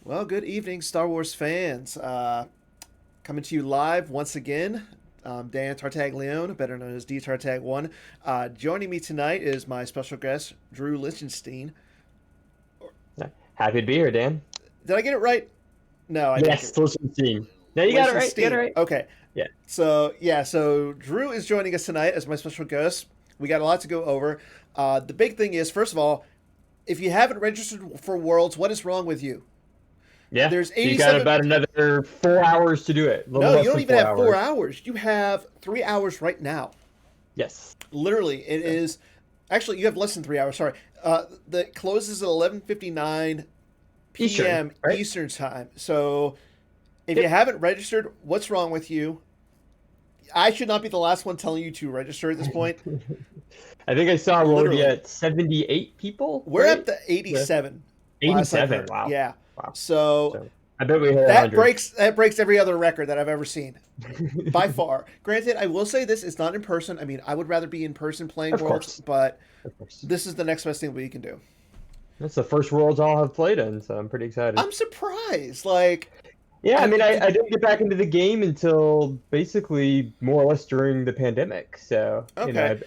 Well, good evening, Star Wars fans. Coming to you live once again. Dan Tartaglione, better known as D Tartag1. Joining me tonight is my special guest, Drew Lichtenstein. Happy to be here, Dan. Did I get it right? No, I didn't get Yes, it. Lichtenstein. No, you got it right. You got it Lichtenstein. right. Okay. Yeah. So Drew is joining us tonight as my special guest. We got a lot to go over. The big thing is, first of all, if you haven't registered for Worlds, what is wrong with you? Yeah. There's So you got 87. about another 4 hours to do it. A little No, you less don't than even four have four hours. hours. You have 3 hours right now. Yes. Literally, it Yeah. is. Actually, you have less than 3 hours. Sorry. That closes at 11:59 Eastern, p.m. right? Eastern time. So, if you Yep. haven't registered, what's wrong with you? I should not be the last one telling you to register at this point. I think I saw we're already Literally, at 78 people, we're up right? to Yeah. 87. Last I've 87. heard. Wow. Yeah. Wow. So So I bet we hit that 100. breaks every other record that I've ever seen by far. Granted, I will say this: it's not in person. I mean, I would rather be in person playing Of Worlds, course. but Of course. this is the next best thing we can do. That's the first Worlds I'll have played in, so I'm pretty excited. I'm surprised. Like, Yeah, I I mean, mean, I didn't get back into the game until basically more or less during the pandemic. So, okay.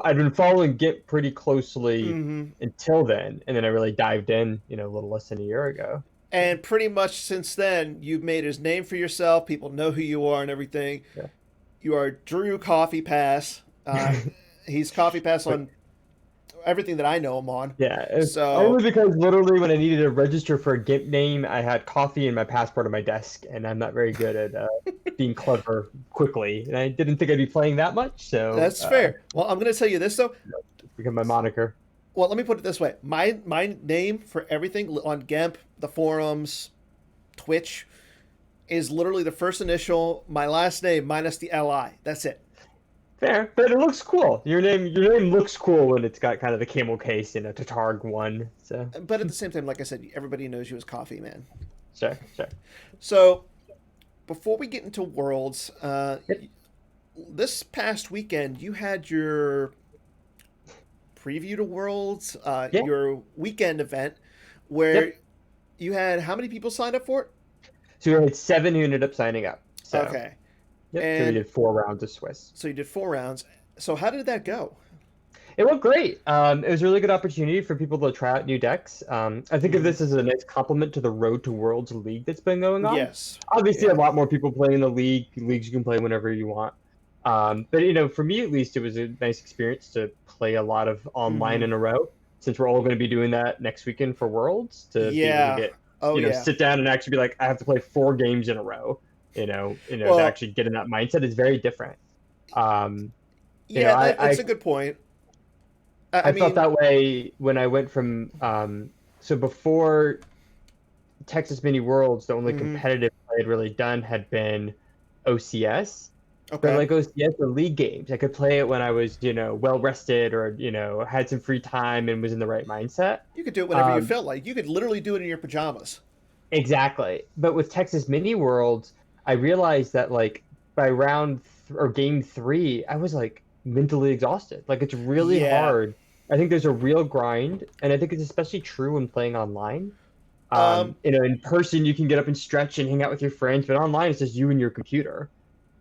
I've been following Git pretty closely Hmm. until then, and then I really dived in, a little less than a year ago. So, And pretty much since then, you've made his name for yourself. People know who you are and everything. You are Drew Coffee Pass. He's Coffee Pass but on everything that I know him on. yeah, it's So, only because literally when I needed to register for a Git name, I had coffee and my passport on my desk, and I'm not very good at being clever quickly, and I didn't think I'd be playing that much, so that's fair. Well, I'm going to tell you this, though. it's become my moniker. Well, let me put it this way. My name for everything on GEMP, the forums, Twitch, is literally the first initial, my last name minus the LI. That's it. Fair, but it looks cool. Your name looks cool when it's got kind of the camel case and a Tatarg one. So But at the same time, like I said, everybody knows you as Coffee Man. sure, sure. So before we get into Worlds, Yep, this past weekend you had your preview to Worlds, yeah, your weekend event, where yep. you had how many people signed up for it? So we had seven who ended up signing up. So Okay, yep. So we and did 4 rounds of Swiss. so you did 4 rounds. So how did that go? It went great. It was a really good opportunity for people to try out new decks. I think of Hmm. this as a nice complement to the Road to Worlds League that's been going on. Yes. Obviously, a Yeah. lot more people play in the league. Leagues you can play whenever you want. But for me at least, it was a nice experience to play a lot of online Hmm. in a row. Since we're all going to be doing that next weekend for Worlds, to be able to Yeah. get, Oh yeah. sit down and actually be like, I have to play 4 games in a row. To Well, actually get in that mindset is very different. Um, yeah. I That's a good point. I I felt mean, that way when I went from so before Texas Mini Worlds, the only hmm, competitive I had really done had been OCS. But okay. like OCS were league games. I could play it when I was, well rested or, had some free time and was in the right mindset. You could do it whenever you Um, felt like. You could literally do it in your pajamas. exactly. But with Texas Mini Worlds, I realized that like by or game 3, I was like mentally exhausted. Like it's really Yeah. hard. I think there's a real grind, and I think it's especially true when playing online. Um. In person you can get up and stretch and hang out with your friends, but online it's just you and your computer.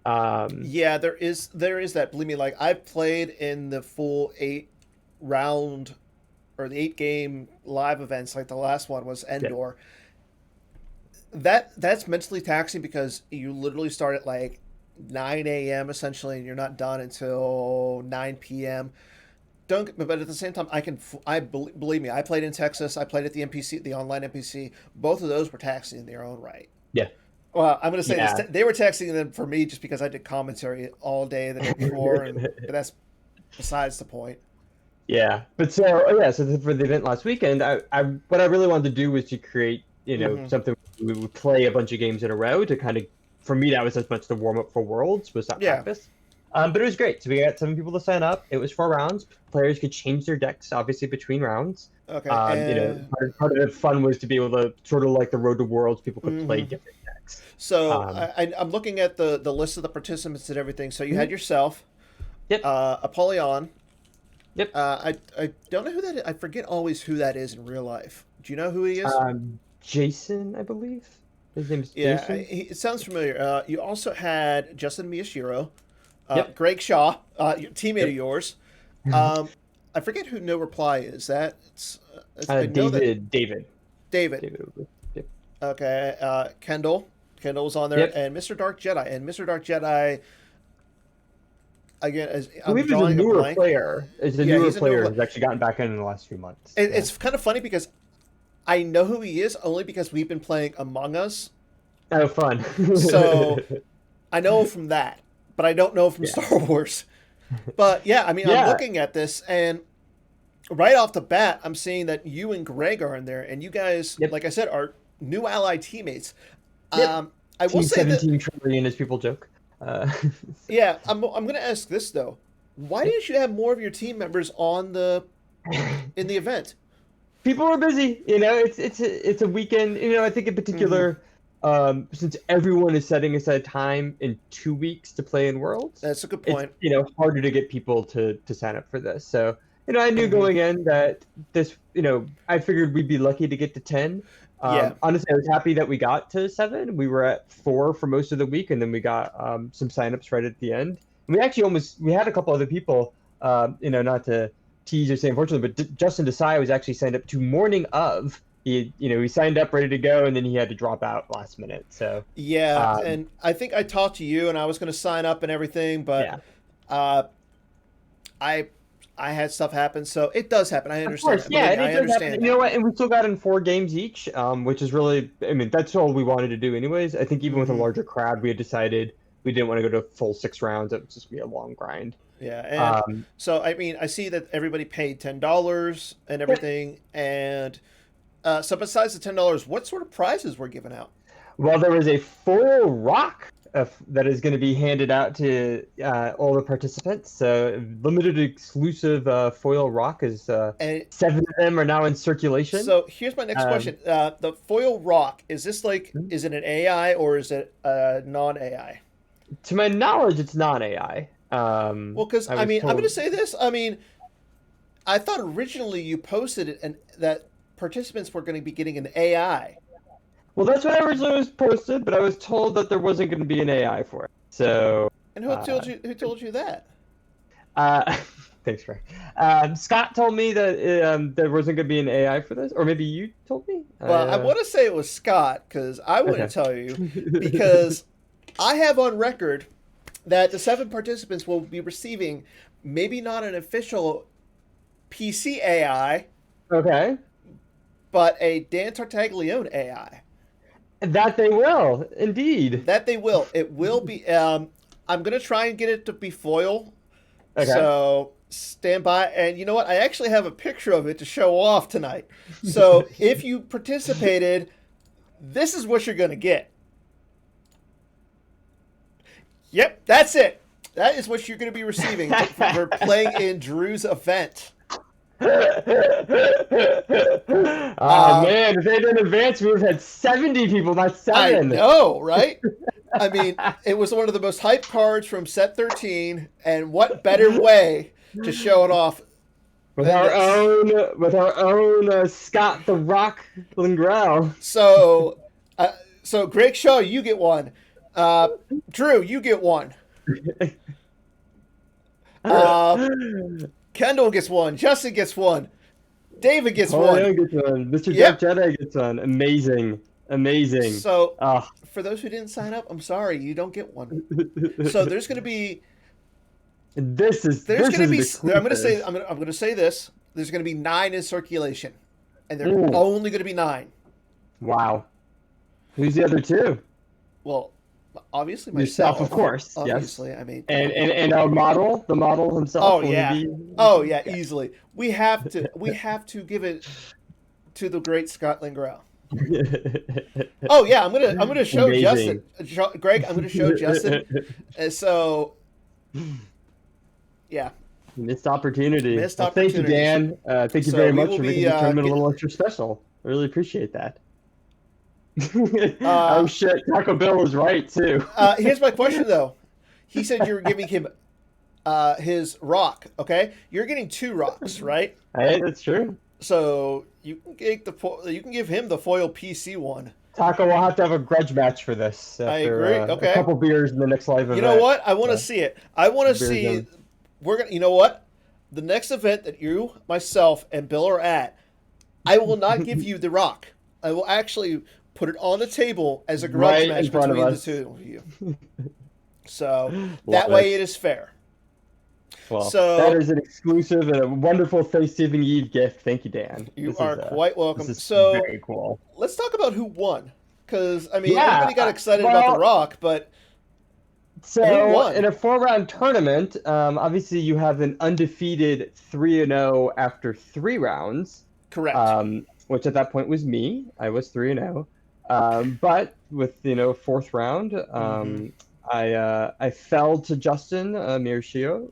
Um, Yeah. There is that. Believe me. Like I've played in the full 8 round or the 8 game live events. Like the last one was yeah, Endor. That's mentally taxing because you literally start at like 9 a.m. essentially, and you're not done until 9 p.m. Don't, but at the same time, believe me, I played in Texas. I played at the NPC, the online NPC. Both of those were taxing in their own right. yeah, Well, I'm going to say this: yeah. they were taxing them for me just because I did commentary all day the day before, and but that's besides the point. Yeah, but for the event last weekend, what I really wanted to do was to create, Hmm. something we would play a bunch of games in a row to kind of, for me, that was as much the warm up for Worlds, was that Yeah. practice. But it was great. So we got 7 people to sign up. It was 4 rounds. Players could change their decks, obviously, between rounds. Okay. And Part of the fun was to be able to sort of like the Road to Worlds, people could play hmm, different decks. so Um, I'm looking at the list of the participants and everything. So you had mhm. yourself, Yep, Apollyon. yep. I don't know who that is. I forget always who that is in real life. Do you know who he is? Jason, I believe. His name's Yeah, Jason. it sounds familiar. You also had Justin Miyashiro, Yep. Greg Shaw, your teammate of Yep. yours. I forget who No Reply is. I know that David. David. David. Yep. Okay, Kendall. Kendall was on there, Yep. and Mr. Dark Jedi. And Mr. Dark Jedi, again, I I'm believe he's a drawing a newer blank. player. It's a Yeah, newer he's a newer player player. who's actually gotten back in the last few months. It's kind of funny because I know who he is only because we've been playing Among Us. Oh, fun. So I know him from that, but I don't know him from Yeah. Star Wars. But yeah, I mean, I'm Yeah. looking at this, and right off the bat, I'm seeing that you and Greg are in there, and you guys, Yep. like I said, are new allied teammates. Yep. I will Team say that, 17 trillion, as people joke. yeah, I'm going to ask this though: why didn't you have more of your team members in the event? People are busy. It's a weekend. I think in particular, since everyone is setting aside time in 2 weeks to play in Worlds, That's a good point. it's harder to get people to sign up for this. So I knew going in that this, I figured we'd be lucky to get to 10. Yeah. Honestly, I was happy that we got to 7. We were at 4 for most of the week, and then we got some signups right at the end. And we actually we had a couple other people, not to tease or say unfortunately, but Justin Desai was actually signed up to morning of. He signed up ready to go, and then he had to drop out last minute. So yeah, and I think I talked to you, and I was going to sign up and everything, but I had stuff happen, so it does happen. I understand. Of course, yeah, I understand. You know what? And we still got in 4 games each, which is really, I mean, that's all we wanted to do anyways. I think even with a larger crowd, we had decided we didn't want to go to full 6 rounds. It would just be a long grind. Yeah, and so I mean, I see that everybody paid $10 and everything, and so besides the $10, what sort of prizes were given out? Well, there was a foil rock that is going to be handed out to all the participants. So limited exclusive foil rock is 7 of them are now in circulation. So here's my next question: the foil rock, is this is it an AI or is it non-AI? To my knowledge, it's non-AI. Well, because I mean, I'm going to say this. I mean, I thought originally you posted it and that participants were going to be getting an AI. Well, that's what originally was posted, but I was told that there wasn't going to be an AI for it. So. And who told you? Who told you that? Thanks, Frank. Scott told me that there wasn't going to be an AI for this, or maybe you told me. Well, I want to say it was Scott because I wouldn't tell you because I have on record that the 7 participants will be receiving maybe not an official PC AI, okay, but a Dan Tartaglione AI. That they will, indeed. That they will. It will be. I'm going to try and get it to be foil. Okay. So stand by. And you know what? I actually have a picture of it to show off tonight. So if you participated, this is what you're going to get. Yep, that's it. That is what you're going to be receiving for playing in Drew's event. Man, if they didn't advance, we would have had 70 people, not 7. I know, right? I mean, it was one of the most hyped cards from set 13, and what better way to show it off with our own Scott the Rock Lingrell. So Greg Shaw, you get one. Drew, you get one. Kendall gets one. Justin gets one. David gets one. Gets one. Mr. Dark Jedi gets one. Amazing. So, for those who didn't sign up, I'm sorry, you don't get one. So there's going to be. I'm going to say this. There's going to be 9 in circulation, and they're only going to be 9. Wow. Who's the other 2? Well, obviously myself, of course. Obviously, yes. I mean, and our model, the model himself. Oh yeah, easily. We have to give it to the great Scott Lingrell. Oh yeah, I'm gonna show Amazing. Justin, Greg. I'm gonna show Justin. So, yeah. Missed opportunity. Thank you, Dan. Thank you very much for making the tournament a little extra special. I really appreciate that. Oh shit, Taco Bell is right too. Here's my question though. He said you were giving him his rock, okay? You're getting 2 rocks, right? Hey, that's true. So you can you can give him the foil PC one. Taco will have to have a grudge match for this I after agree. a Okay. couple beers in the next live You know event. what? I want to Yeah, see it. I want to beer see. zone. We're gonna. You know what? The next event that you, myself, and Bill are at, I will not give you the rock. I will actually put it on the table as a grudge Right in match front of between the us. two of you. So Love that way it it. is fair. Well, that So is an exclusive and a wonderful Thanksgiving Eve gift. Thank you, Dan. you are quite This welcome. is So very cool. let's talk about who won. Because, I mean, Yeah, everybody got excited about The well, Rock, but who so in won? a four-round tournament, obviously you have an undefeated 3-0 after 3 rounds, Correct. which at that point was me. I was 3-0. But with fourth round, Mm-hmm. I fell to Justin Miyashiro.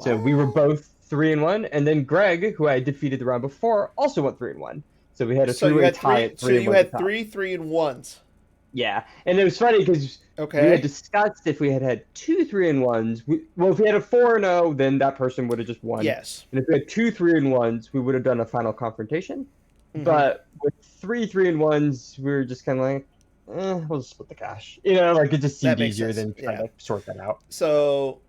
So we were What? both 3-1, and then Greg, who I defeated the round before, also went 3-1. So we had a So you three-way had tie three. at So three and you one at had the top. three, three, and ones. Yeah, and it was funny because we had Okay. discussed if we had had two 3-1s. Well, if we had a 4-0, then that person would have just won. Yes. And if we had two 3-1s, we would have done a final confrontation. Mm-hmm. But with three 3-1s, we were just kind of like, we'll just split the cash. Like it just That seemed makes easier sense. than trying Yeah. to sort that out. So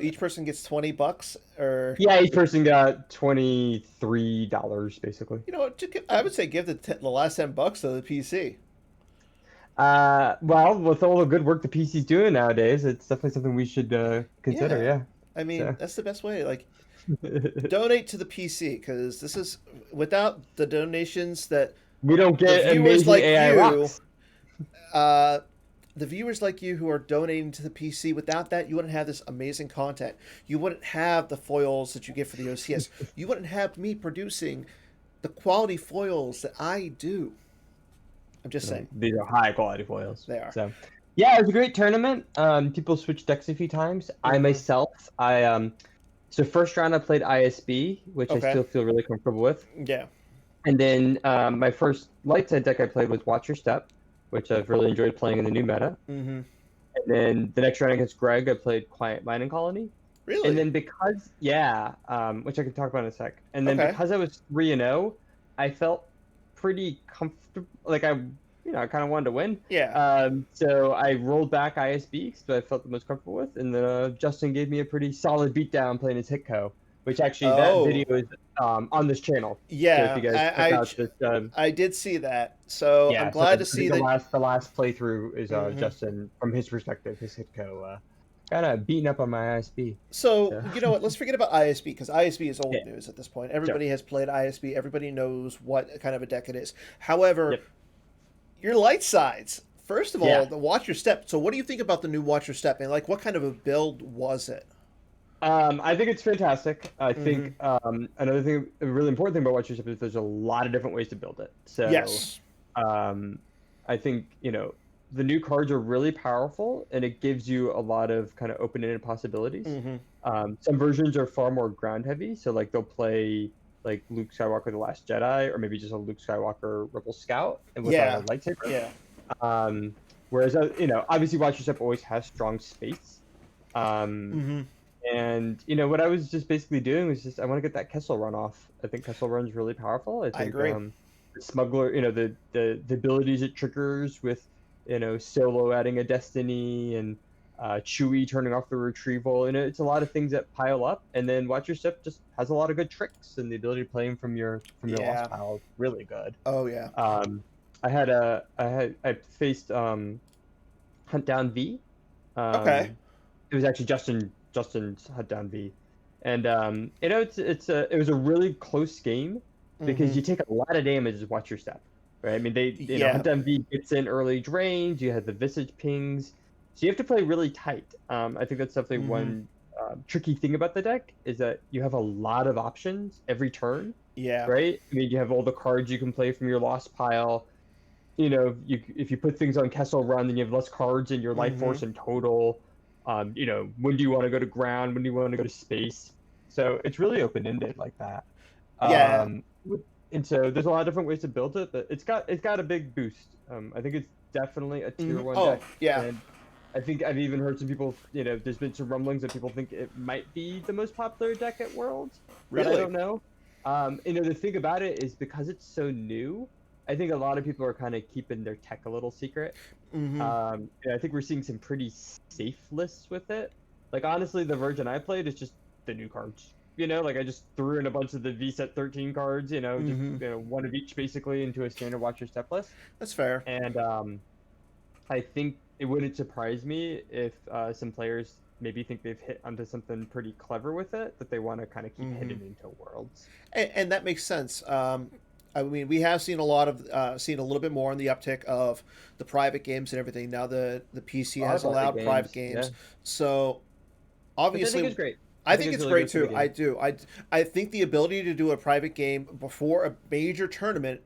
each person gets $20, or Yeah, each person got $23 basically. you know what? I would say give the last $10 to the PC. Well, with all the good work the PC's doing nowadays, it's definitely something we should consider. Yeah. Yeah. I mean, So. that's the best way. Like, donate to the PC because this is without the donations that We don't the get viewers amazing like AI you, rocks. uh, the viewers like you who are donating to the PC. Without that, you wouldn't have this amazing content. You wouldn't have the foils that you get for the OCS. You wouldn't have me producing the quality foils that I do. I'm just saying These are high quality foils. they are. So, yeah, it was a great tournament. People switched decks a few times. I Mm-hmm. myself, so first round I played ISB, which I Okay. still feel really comfortable with. Yeah. And then my first light side deck I played was Watch Your Step, which I've really enjoyed playing in the new meta. Mm-hmm. And then the next round against Greg, I played Quiet Mining Colony. And Really? then which I can talk about in a sec. And then Okay. because I was 3-0, I felt pretty comfortable. Like I kind of wanted to win. Yeah. So I rolled back ISB, so I felt the most comfortable with. And then Justin gave me a pretty solid beatdown playing his Hitco, which actually that Oh. video is on this channel. So if Yeah. you guys check out this, I did see that. So I'm yeah, so glad I to see think that. the last playthrough is Mhm. Justin from his perspective, his Hitco, kind of beating up on my ISB. So So you know what? Let's forget about ISB because ISB is yeah, old news at this point. sure. Everybody has played ISB. Everybody knows what kind of a deck it is. However, Yep. your light sides. First of all, Yeah. the Watch Your Step. So what do you think about the new Watch Your Step? And like, what kind of a build was it? I think it's fantastic. I Mm-hmm. think another thing, a really important thing about Watch Your Step is there's a lot of different ways to build it. So Yes. um, I think the new cards are really powerful, and it gives you a lot of kind of open-ended possibilities. Mm-hmm. Some versions are far more ground heavy, so like they'll play like Luke Skywalker: The Last Jedi, or maybe just a Luke Skywalker Rebel Scout, and with a Yeah. lightsaber. Yeah. Whereas obviously Watch Your Step always has strong space. Um, Mm-hmm. And what I was just basically doing was just I want to get that Kessel run off. I think Kessel run's really powerful. I I think agree. the Smuggler, the abilities it triggers with Solo adding a Destiny and Chewie turning off the retrieval. It's a lot of things that pile up. And then Watch Your Step just has a lot of good tricks, and the ability to play them from your Yeah. lost pile is really good. Oh yeah. I faced Hunt Down V. Okay. It was actually Justin's Hunt Down V, and it was a really close game because Mm-hmm. you take a lot of damage to Watch Your Step, right? I mean Yeah. Hunt Down V gets in early drains. You have the Visage pings, so you have to play really tight. I think that's definitely Mm-hmm. one tricky thing about the deck is that you have a lot of options every turn, Yeah. right? I mean, you have all the cards you can play from your lost pile. If you put things on Kessel Run, then you have less cards in your life Mm-hmm. force in total. When do you want to go to ground? When do you want to go to space? So it's really open ended like that. Yeah. And so there's a lot of different ways to build it, but it's got a big boost. I think it's definitely a tier Mm-hmm. one Oh deck, yeah. and I think I've even heard some people, there's been some rumblings that people think it might be the most popular deck at Worlds, but I Really? don't know. The thing about it is because it's so new, I think a lot of people are kind of keeping their tech a little secret. Mm-hmm. I think we're seeing some pretty safe lists with it. Like honestly, the version I played is just the new cards. Like I just threw in a bunch of the VSET 13 cards, just Mm-hmm. one of each basically into a standard Watch Your Step list. That's fair. And I think it wouldn't surprise me if some players maybe think they've hit onto something pretty clever with it that they want to kind of keep Mm-hmm. hidden into Worlds. And that makes sense. I mean, we have seen seen a little bit more on the uptick of the private games and everything. Now the PC A lot has of private allowed private games, yeah, games, so which I think obviously, is great. I I think think it's it's really great good for the too. I game. do. I think the ability to do a private game before a major tournament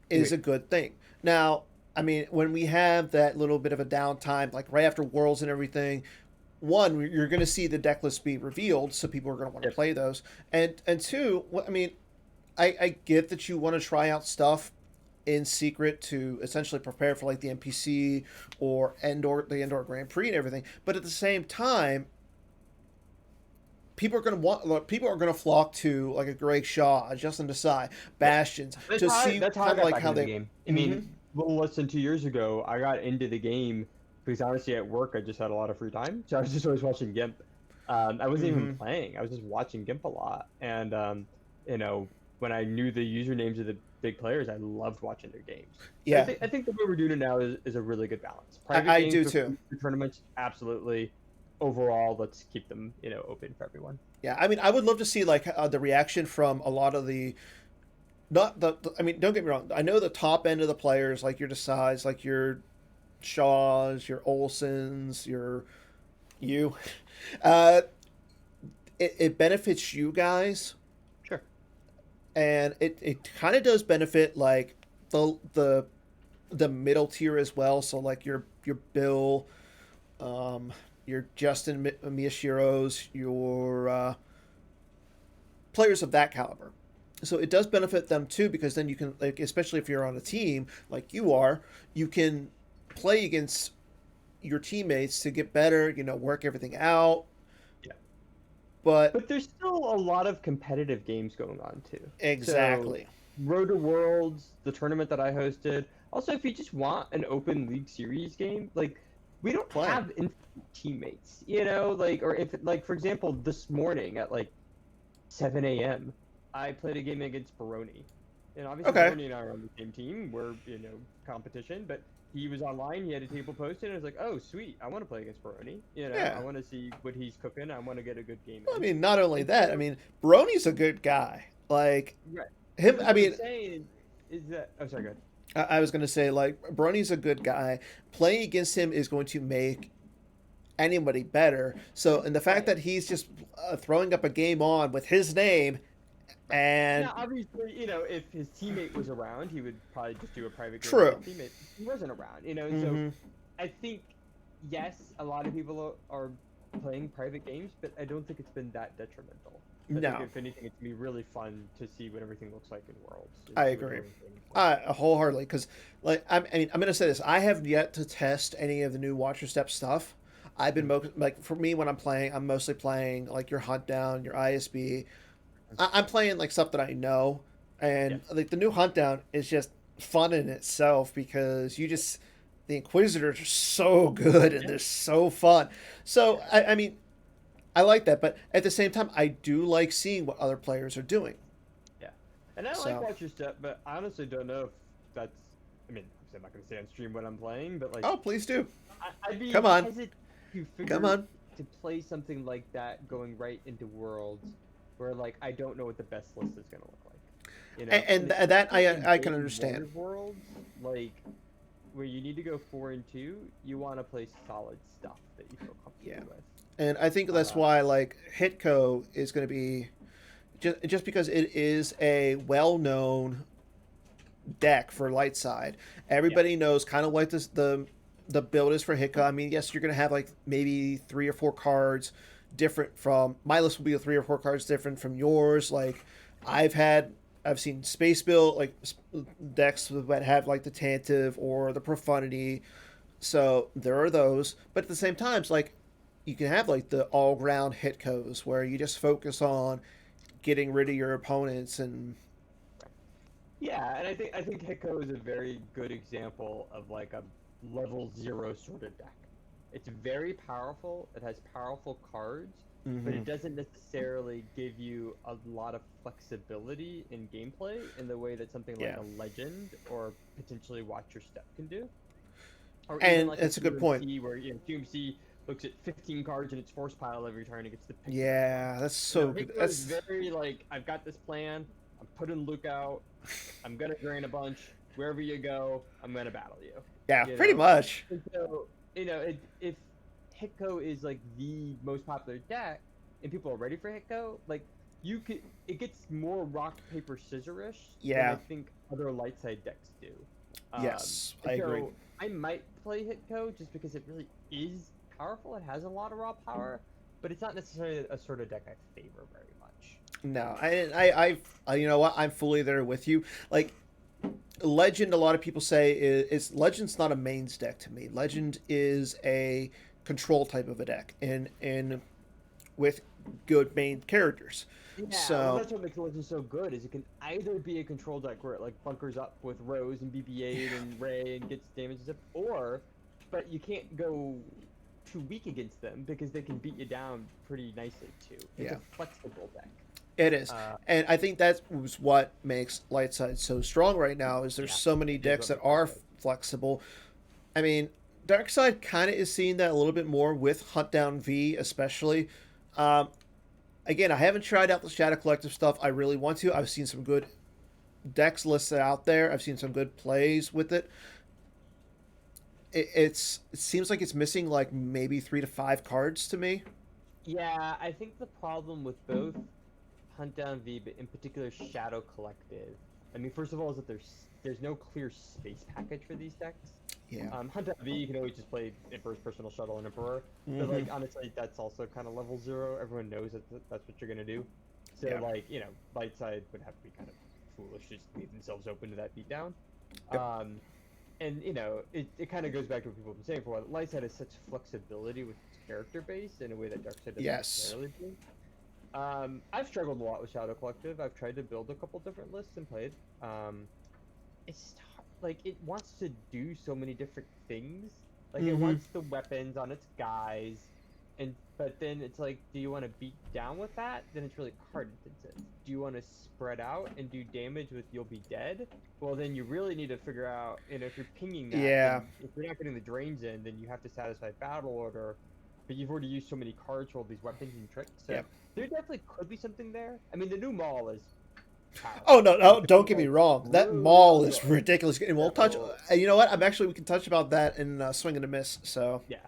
is Great. a good thing. Now, I mean, when we have that little bit of a downtime, like right after Worlds and everything, one, you're going to see the deck list be revealed, so people are going to want to Yep. play those, and two, I mean, I get that you want to try out stuff in secret to essentially prepare for like the NPC or the Indoor Grand Prix and everything, but at the same time, people are going to flock to like a Greg Shaw, a Justin Desai, Yeah. Bastions That's to how I, see that's how I kind of got like back how into the they. game. I Mm-hmm. mean, a little less than 2 years ago, I got into the game because honestly, at work, I just had a lot of free time, so I was just always watching GIMP. I wasn't even Mm-hmm. playing; I was just watching GIMP a lot. And you know, when I knew the usernames of the big players, I loved watching their games. So Yeah, I think the way we're doing it now is a really good balance. Private I games do before too. the tournaments, absolutely. Overall, let's keep them open for everyone. Yeah, I mean, I would love to see like the reaction from a lot of the not I mean, don't get me wrong. I know the top end of the players, like your Desai's, like your Shaws, your Olsons, you. Uh, it benefits you guys, Sure. and it kind of does benefit like the middle tier as well. So like your Bill, um, your Justin Miyashiro's, your players of that caliber. So it does benefit them too because then you can like, especially if you're on a team like you are, you can play against your teammates to get better, work everything out. Yeah. But But there's still a lot of competitive games going on too. So, exactly. Road to Worlds, the tournament that I hosted. Also, if you just want an open league series game, like we don't Play. have infinite teammates, or if like for example, this morning at like 7 a.m., I played a game against Baroni. And obviously Okay. Baroni and I are on the same team. We're, competition, but he was online, he had a table posted, and I was like, oh sweet, I want to play against Baroni. I Yeah. want to see what he's cooking. I want to get a good game I in. mean, not only And that, I so, mean, Brony's a good guy. Like right. him, But I what I'm mean, saying is that, oh, sorry, go ahead. I was gonna say like Brony's a good guy. Playing against him is going to make anybody better. So, and the fact Right. that he's just throwing up a game on with his name, Right. and Now, obviously, if his teammate was around, he would probably just do a private game with his true. teammate. He wasn't around, and so Mm-hmm. I think, yes, a lot of people are playing private games, but I don't think it's been that detrimental. I think, No, if anything, it's gonna be really fun to see what everything looks like in Worlds. I Is agree. really what I'm for. Wholeheartedly, because like I mean, I'm gonna say this: I have yet to test any of the new Watcher Step stuff. I've been Mhm. like for me when I'm playing, I'm mostly playing like your Hunt Down, your ISB. I'm playing like stuff that I know, Yeah. and like the new Hunt Down is just fun in itself because the Inquisitors are so good and Yeah. they're so fun. So Yeah. I mean, I like that, but at the same time, I do like seeing what other players are doing. Yeah. And I like So, Watch Your Step, but I honestly don't know if that's. I mean, obviously I'm not gonna say on stream what I'm playing, but like oh, please do. I'd be Come on, hesitant to come figure on. to play something like that going right into Worlds, where like I don't know what the best list is gonna look like, and That especially in I can big understand. competitive Worlds, like where you need to go 4-2, you want to play solid stuff that you feel Yeah, comfortable with. and I think that's Uh, why like Hitco is going to be just because it is a well-known deck for light side. yeah, Everybody knows kind of what the build is for Hitco. I mean, yes, you're going to have like maybe 3 or 4 cards different from my list. Will be 3 or 4 cards different from yours. Like I've had. I've seen space build like decks that have like the Tantive or the Profundity. So there are those, but at the same time, it's like you can have like the all ground Hitkos where you just focus on getting rid of your opponents and Yeah, and I think Hiko is a very good example of like a level 0 sort of deck. It's very powerful. It has powerful cards, but mm-hmm. it doesn't necessarily give you a lot of flexibility in gameplay in the way that something like Yeah. a Legend or potentially Watch Your Step can do. Or even And like a it's a good point. QMC where QMC looks at 15 cards in its force pile every turn and gets to pick which one. Yeah, that's so good. Hiko is That's very like, I've got this plan. I'm putting Luke out. I'm gonna drain a bunch. Wherever you go, I'm gonna battle you. yeah, You pretty know, much. and so if Hitko is like the most popular deck, and people are ready for Hitko, like you could, it gets more rock paper scissorish than I Yeah. think other light side decks do. Yes, And I agree. so I might play Hitko just because it really is powerful. It has a lot of raw power, but it's not necessarily a sort of deck I favor very much. No, you know what? I'm fully there with you. Like Legend, a lot of people say is Legend's not a mains deck to me. Legend is a control type of a deck, and with good main characters. Yeah, well, So that's what makes Legend so good. Is it can either be a control deck where it like bunkers up with Rose and BB-8 and Ray and gets damage and stuff, or, but you can't go too weak against them because they can beat you down pretty nicely too. It's yeah, a flexible deck. it is, Uh, and I think that was what makes Lightside so strong right now. Is there's yeah, so many it is decks what that makes are it good. flexible. I mean, Darkside kind of is seeing that a little bit more with Hunt Down V, especially. Um, Again, I haven't tried out the Shadow Collective stuff. I really want to. I've seen some good decks listed out there. I've seen some good plays with it. It seems like it's missing like maybe 3 to 5 cards to me. Yeah, I think the problem with both Hunt Down V, but in particular Shadow Collective. I mean, first of all, is that there's no clear space package for these decks. Yeah. Hunt Down V, you can always just play Emperor's Personal Shuttle and Emperor, but Mm-hmm. like honestly, that's also kind of level 0. Everyone knows that that's what you're gonna do. So Yeah. like light side would have to be kind of foolish to just leave themselves open to that beatdown. Yep. And it kind of goes back to what people have been saying for a while. Light side has such flexibility with its character base in a way that dark side doesn't Yes. necessarily do. I've struggled a lot with Shadow Collective. I've tried to build a couple different lists and played. It's like it wants to do so many different things. Like it Mm-hmm. wants the weapons on its guys, but then it's like, do you want to beat down with that? Then it's really card intensive. Do you want to spread out and do damage with you'll be dead? Well, then you really need to figure out, if you're pinging that, Yeah. if you're not getting the drains in, then you have to satisfy battle order. But you've already used so many cards for all these weapons and tricks. So Yep. there definitely could be something there. I mean, the new mall is powerful. Oh no, no! The Don't new get me mall wrong. is That really, mall really is good. ridiculous, and we'll That touch. mall- You know what? We can touch about that in Swing and a Miss. So, Yeah.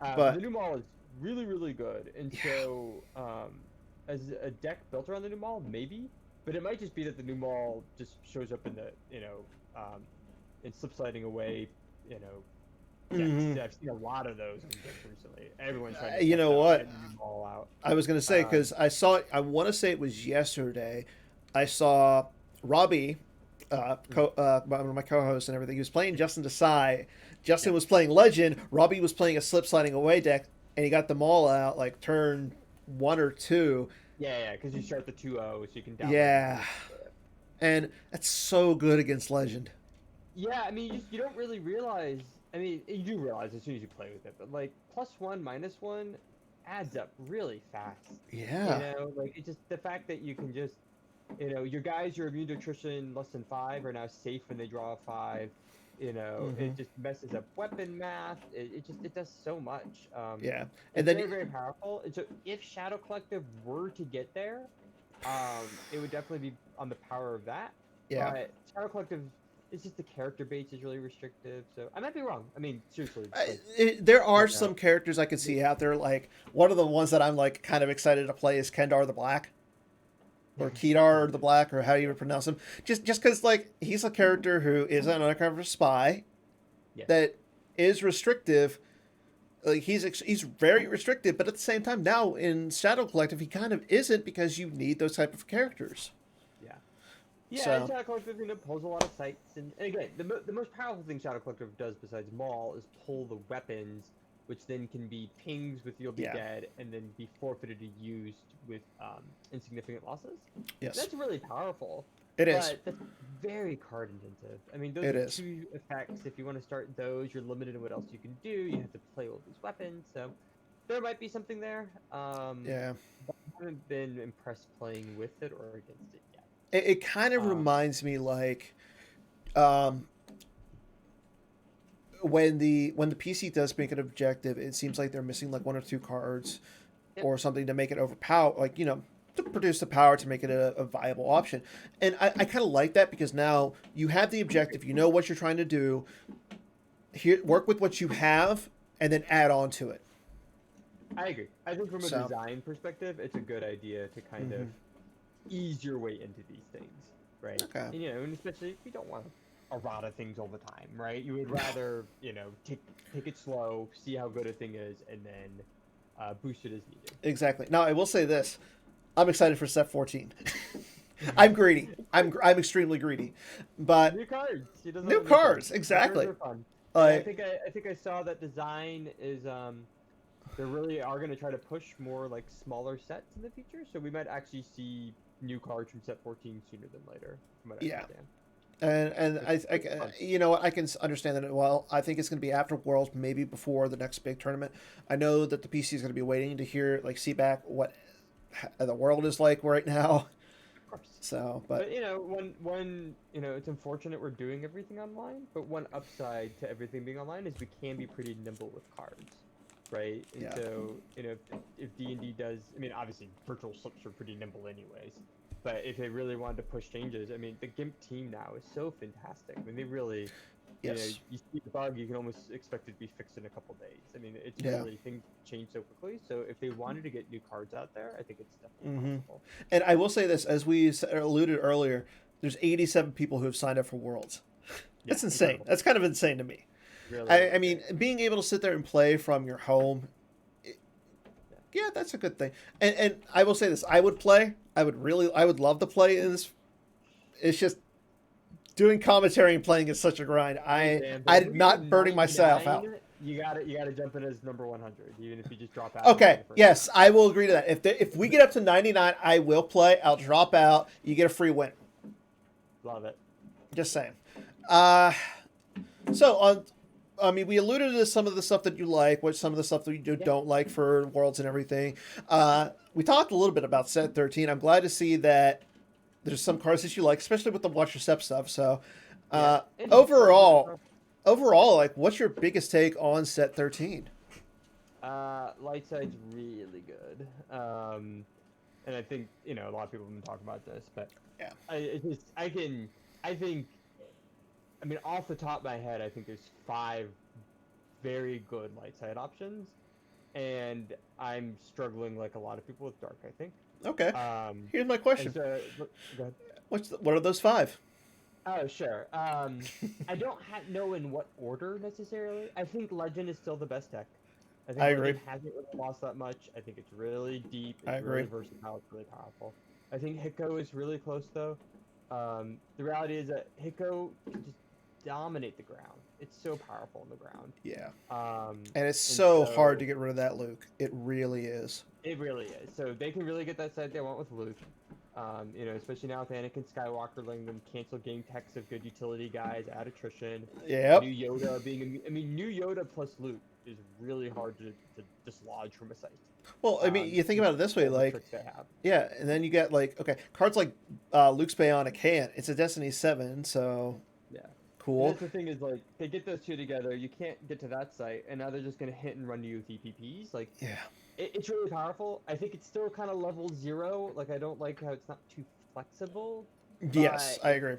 The but new mall is really, really good. And yeah, so, as a deck built around the new mall, maybe. But it might just be that the new mall just shows up in the, in slip sliding away, decks. mhm. I've seen a lot of those in decks recently. Everyone's trying to You test know out what? getting the new mall out. I was gonna say because I saw. I want to say it was yesterday. I saw Robbie, one of my co-hosts and everything. He was playing Justin Desai. Justin Yeah. was playing Legend. Robbie was playing a slip sliding away deck, and he got them all out like turn 1 or 2. Yeah, because you start the 2-0, so you can download. Yeah, and that's so good against Legend. Yeah, I mean, you don't really realize. I mean, you do realize as soon as you play with it, but like +1, -1 adds up really fast. Yeah. Like it's just the fact that you can just, your guys, your immune to attrition less than 5 are now safe when they draw a 5. Mhm. It just messes up weapon math. It does so much. Yeah, and It's then very, very powerful. And so if Shadow Collective were to get there, it would definitely be on the power of that. yeah, But Shadow Collective, it's just the character base is really restrictive. So I might be wrong. I mean, seriously, there are yeah. some characters I can see out there. Like one of the ones that I'm like kind of excited to play is Kendar the Black, or Kedar the Black, or how you would pronounce him. Just because like he's a character who is an undercover spy Yes. that is restrictive. Like he's very restrictive, but at the same time, now in Shadow Collective, he kind of isn't because you need those type of characters. Yeah. Yeah, and So Shadow Collective, pulls a lot of sites, and again, the most powerful thing Shadow Collective does besides Maul is pull the weapons, which then can be pings with "You'll be yeah, dead," and then be forfeited or used with insignificant losses. yes, That's really powerful, it is. but that's very card intensive. I mean, those It are is. two effects. If you want to start those, you're limited in what else you can do. You have to play all these weapons, so there might be something there. Yeah. But I haven't been impressed playing with it or against it yet. It kind of Um, reminds me like um, when the PC does make an objective, it seems like they're missing like one or two cards yep. or something to make it overpower, like to produce the power to make it a viable option. And I kind of like that because now you have the objective, you know what you're trying to do. Here, work with what you have, and then add on to it. I agree. I think from a So, design perspective, it's a good idea to kind of ease your way into these things, right? okay, And especially if you don't want a lot of things all the time, right? You would rather, take it slow, see how good a thing is, and then boost it as needed. exactly. Now I will say this: I'm excited for set 14. I'm greedy. I'm extremely greedy, but New cards. He doesn't new have new cards, cards. exactly. Cards are fun. And I Like, think I saw that design is they really are going to try to push more like smaller sets in the future, so we might actually see new cards from set 14 sooner than later, from what I yeah, understand. and It's fun. you know what, I can understand that. Well, I think it's going to be after Worlds, maybe before the next big tournament. I know that the PC is going to be waiting to hear, like, see back what the world is like right now. Of course. So, but But one it's unfortunate we're doing everything online, but one upside to everything being online is we can be pretty nimble with cards, right? And yeah, so if D&D does, I mean, obviously virtual slips are pretty nimble anyways, but if they really wanted to push changes, I mean, the GIMP team now is so fantastic. I mean, they really, yes, you see the bug, you can almost expect it to be fixed in a couple days. I mean, it's yeah. really, things change so quickly. So if they wanted to get new cards out there, I think it's definitely possible. And I will say this, as we alluded earlier, there's 87 people who have signed up for Worlds. Yeah, That's insane. incredible. That's kind of insane to me. Really, I really mean, great. being able to sit there and play from your home, yeah, that's a good thing. And I will say this: I would play. I would love to play in this. It's just doing commentary and playing is such a grind. Damn, but if I'm we get not burning myself out. 99, you gotta jump in as number 100, even if you just drop out. Okay, the first yes, round. I will agree to that. If we get up to 99, I will play. I'll drop out. You get a free win. Love it. Just saying. Uh, so on. I mean, we alluded to some of the stuff that you like, what some of the stuff that you don't like for Worlds and everything. We talked a little bit about Set 13. I'm glad to see that there's some cards that you like, especially with the Watch Your Step stuff. So, And overall, like, what's your biggest take on Set 13? light side's really good. And I think a lot of people have been talking about this, but Yeah. I mean, off the top of my head, I think there's 5 very good light side options, and I'm struggling like a lot of people with dark, I think. Okay. Um, Here's my and question. so, go ahead. What are those 5? Oh, sure. I don't know in what order necessarily. I think Legend is still the best deck. I think I Legend agree. hasn't really lost that much. I think it's really deep. I It's really agree. versatile. It's really powerful. I think Hiko is really close though. The reality is that Hiko can just dominate the ground. It's so powerful on the ground. Yeah. Um, And it's and so so hard to get rid of that, Luke. It really is. it really is. So they can really get that side they want with Luke. Especially now with Anakin Skywalker letting them cancel game techs of good utility guys, add attrition. Yep. New Yoda being, New Yoda plus Luke is really hard to dislodge from a site. Well, I mean, you think about it this way, All the like, tricks they have. yeah, and then you get, like, okay, cards like Luke's Bionic Hand. It's a Destiny 7, so Yeah. And cool. that's the thing is, like, they get those two together, you can't get to that site, and now they're just going to hit and run you with EPPs. Like, Yeah. it's really powerful. I think it's still kind of level 0. Like, I don't like how it's not too flexible. Yes, but I agree.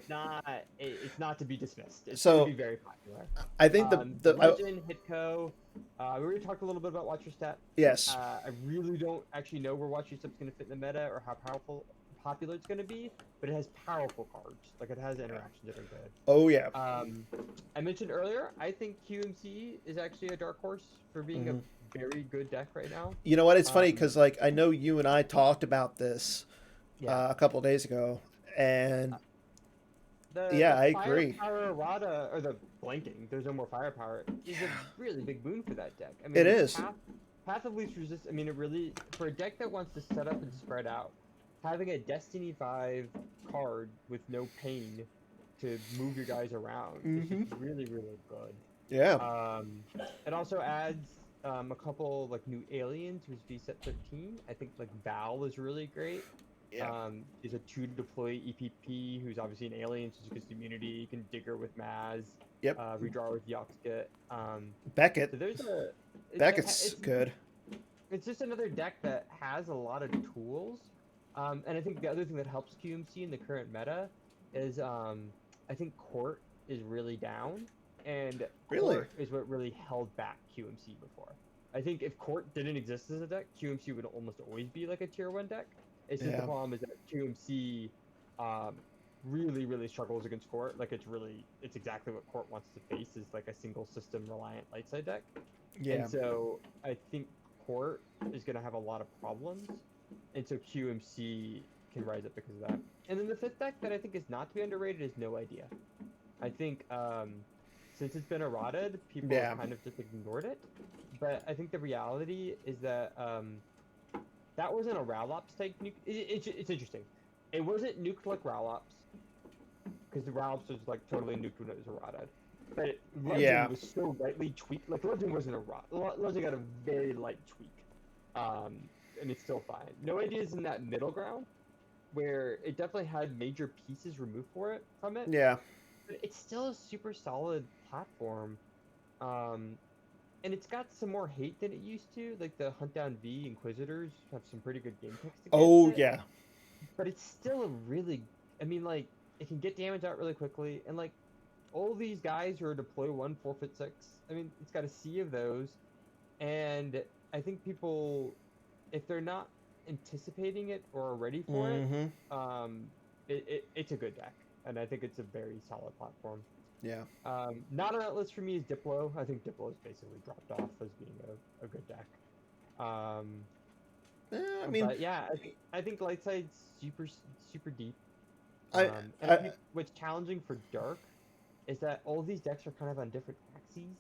It's not to be dismissed. It's So, going to be very popular. I think Legend, Hitco. We already talked a little bit about Watch Your Step. yes. I really don't actually know where Watch Your Step's going to fit in the meta or how popular it's going to be, but it has powerful cards. Like, it has interactions that are good. Oh, yeah. I mentioned earlier, I think QMC is actually a dark horse for being a very good deck right now. You know what? It's funny because, like, I know you and I talked about this Yeah. a couple of days ago, and Yeah, The I agree. firepower errata, or the blanking, there's no more firepower, is a Yeah, really big boon for that deck. I it mean, is. path of least resistance, I mean, it really, for a deck that wants to set up and spread out, having a Destiny 5 card with no pain to move your guys around is just Mm-hmm. really, really good. Yeah. It also adds a couple like new aliens with VSET 13. I think like Val is really great. Yeah. Is a 2 deploy EPP who's obviously an alien, so she gets immunity. You can Digger with Maz, Yep. redraw with Yoxkit. Beckett. So there's a Beckett's good. it's just another deck that has a lot of tools. And I think the other thing that helps QMC in the current meta is I think Court is really down, and Really? Court is what really held back QMC before. I think if Court didn't exist as a deck, QMC would almost always be like a tier 1 deck. It's just the Yeah. problem is that QMC really, really struggles against Court. Like it's exactly what Court wants to face, is like a single system reliant light side deck. Yeah. And so I think Court is going to have a lot of problems, and so QMC can rise up because of that. And then the fifth deck that I think is not to be underrated is No Idea. I think since it's been errated, people Yeah. have kind of just ignored it. But I think the reality is that that wasn't a Ralops type nuke. It's interesting. It wasn't nuked like Ralops, because the Ralops was like totally nuked when it was errated. But Legend Yeah. was so lightly tweaked. Like Legend wasn't a Legend got a very light tweak, and it's still fine. No Idea is in that middle ground where it definitely had major pieces removed from it. Yeah. But it's still a super solid platform, and it's got some more hate than it used to. Like the Hunt Down V Inquisitors have some pretty good game text against Oh it. yeah. But it's still a really, I mean, like it can get damage out really quickly, and like all these guys who are deploy 1, forfeit 6. I mean, it's got a sea of those, and I think people, if they're not anticipating it or are ready for Mm-hmm. it's a good deck, and I think it's a very solid platform. Yeah. Not on that list for me is Diplo. I think Diplo is basically dropped off as being a good deck. I mean, But yeah, I think light side's super deep. I, And I I, think what's challenging for dark is that all these decks are kind of on different axes,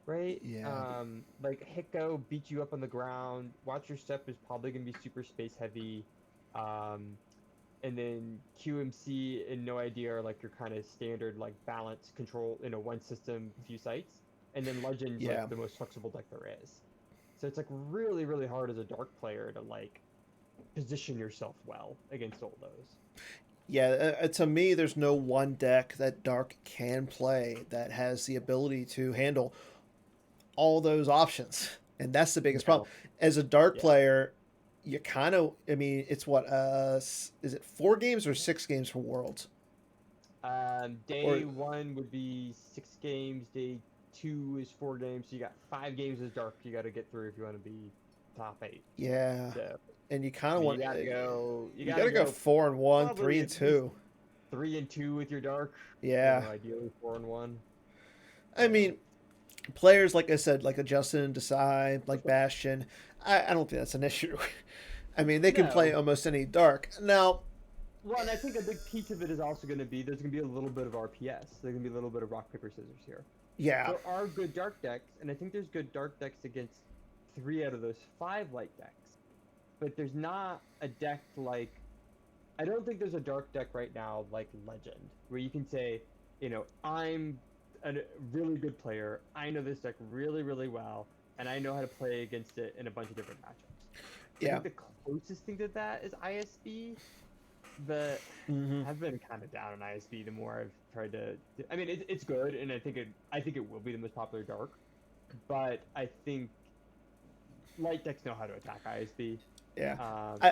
right? Yeah. Like Hiko beats you up on the ground. Watch Your Step is probably gonna be super space heavy. And then QMC and No Idea are like your kind of standard like balance control, one system, few sites. And then Legend's Yeah. like the most flexible deck there is. So it's like really, really hard as a dark player to like position yourself well against all those. Yeah, to me, there's no one deck that Dark can play that has the ability to handle all those options, and that's the biggest No. problem. As a Dark Yeah. player, you kind of, I mean, it's what, is it 4 games or 6 games for Worlds? Day 1 would be 6 games. Day 2 is 4 games. So you got 5 games as dark you got to get through if you want to be top 8. Yeah, So and you kind of you want got to go. you got to go 4-1, probably 3-2. 3 and 2 with your dark. Yeah, Ideally 4 and 1. I mean, players like I said, like a Justin Desai, like Bastion, I don't think that's an issue. I mean, they can play No. almost any dark. Now, Well, and I think a big piece of it is also going to be there's going to be a little bit of RPS. There's going to be a little bit of rock paper scissors here. yeah, There are good dark decks, and I think there's good dark decks against 3 out of those 5 light decks. But there's not a deck like, I don't think there's a dark deck right now like Legend, where you can say, I'm a really good player. I know this deck really, really well, and I know how to play against it in a bunch of different matchups. yeah. I think the closest thing to that is ISB, but Mm-hmm. I've been kind of down on ISB the more I've tried to. I mean, it's good, and I think it will be the most popular dark, but I think light decks know how to attack ISB. Yeah,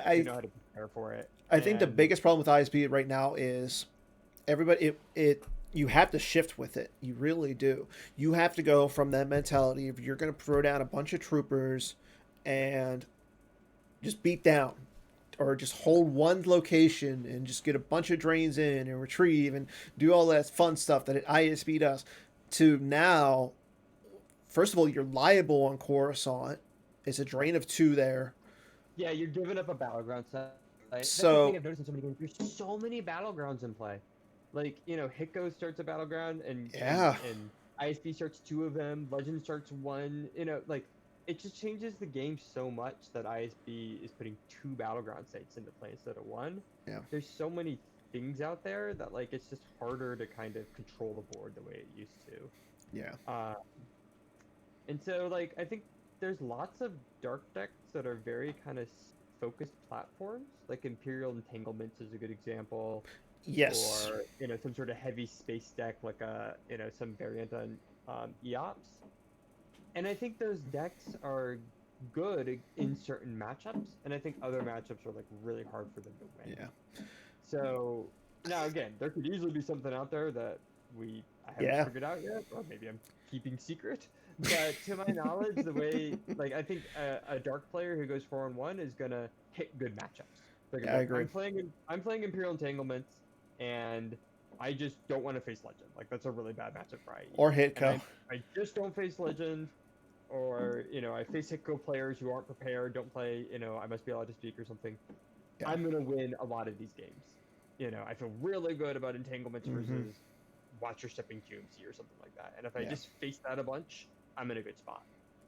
They know how to prepare for it. I think the and- biggest problem with ISB right now is everybody. It you have to shift with it. You really do. You have to go from that mentality of you're going to throw down a bunch of troopers and just beat down, or just hold one location and just get a bunch of drains in and retrieve and do all that fun stuff that ISB does. To now, first of all, you're liable on Coruscant. It's a drain of 2 there. Yeah, you're giving up a battleground site. That's the So- thing I've noticed in so many games. There's so many battlegrounds in play. Like, Hiko starts a battleground, and Yeah. ISB starts 2 of them. Legend starts 1. Like, it just changes the game so much that ISB is putting 2 battleground sites into play instead of 1. Yeah. There's so many things out there that, like, it's just harder to kind of control the board the way it used to. Yeah. And so, like, I think there's lots of dark decks that are very kind of focused platforms. Like Imperial Entanglements is a good example. Yes. Or some sort of heavy space deck, like some variant on EOPS. And I think those decks are good in certain matchups, and I think other matchups are like really hard for them to win. Yeah. So now again, there could easily be something out there that I haven't figured out yet, or maybe I'm keeping secret. But to my knowledge, the way, like, I think a dark player who goes 4-1 is gonna hit good matchups. Like, I agree. I'm playing Imperial Entanglements, and I just don't want to face Legend. Like, that's a really bad matchup for IE. Or Hitco. I just don't face Legend, or I face Hitco players who aren't prepared, don't play. I must be allowed to speak or something. Yeah. I'm gonna win a lot of these games. I feel really good about Entanglements versus Watch Your Stepping QMC or something like that. And if I just face that a bunch, I'm in a good spot.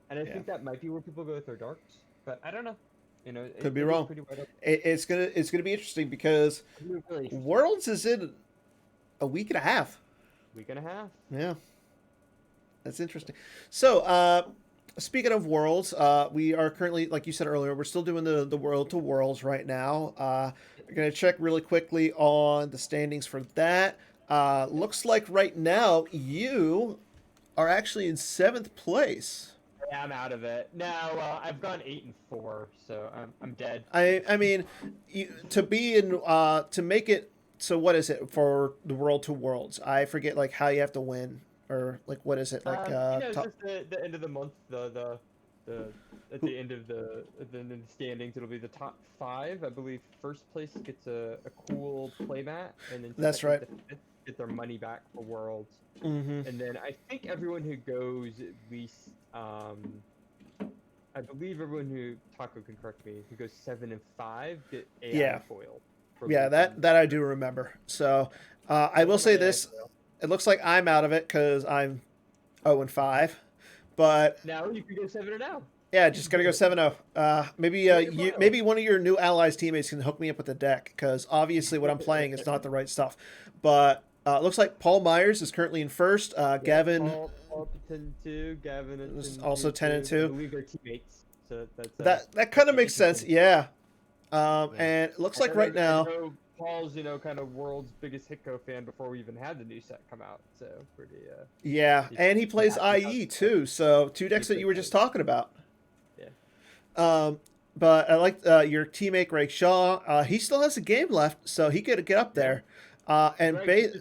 And I think that might be where people go with their darks, but I don't know. Could be wrong. It's gonna be interesting because Worlds is in a week and a half. Yeah, that's interesting. So, speaking of Worlds, we are currently, like you said earlier, we're still doing the World to Worlds right now. We're gonna check really quickly on the standings for that. Looks like right now you are actually in 7th place. Yeah, I'm out of it. No, I've gone 8-4, so I'm dead. I mean, to make it. So what is it for the World to Worlds? I forget like how you have to win, or like what is it like? It's just the end of the month. The at the end of the standings, it'll be the top 5. I believe first place gets a cool playmat, and then that's right. Get their money back for Worlds. Mm-hmm. And then I think everyone who goes at least, I believe everyone who, Taco can correct me, who goes 7 and 5 get AI foiled. Yeah, that I do remember. So I will say this: it looks like I'm out of it because I'm 0 and 5. But now you can go 7-0. Yeah, just gotta go 7-0. Maybe one of your new allies teammates can hook me up with the deck because obviously what I'm playing is not the right stuff. But it looks like Paul Myers is currently in first. Gavin. Paul 10-2. Gavin is also 10-2. I believe they're teammates. So that kind of makes sense. Yeah. And it looks like right now. Paul's, kind of world's biggest Hitco fan before we even had the new set come out. So pretty. Yeah, and he plays IE too. So 2 decks that you were just talking about. Yeah. But I like your teammate Greg Shaw. He still has a game left, so he could get up there. And play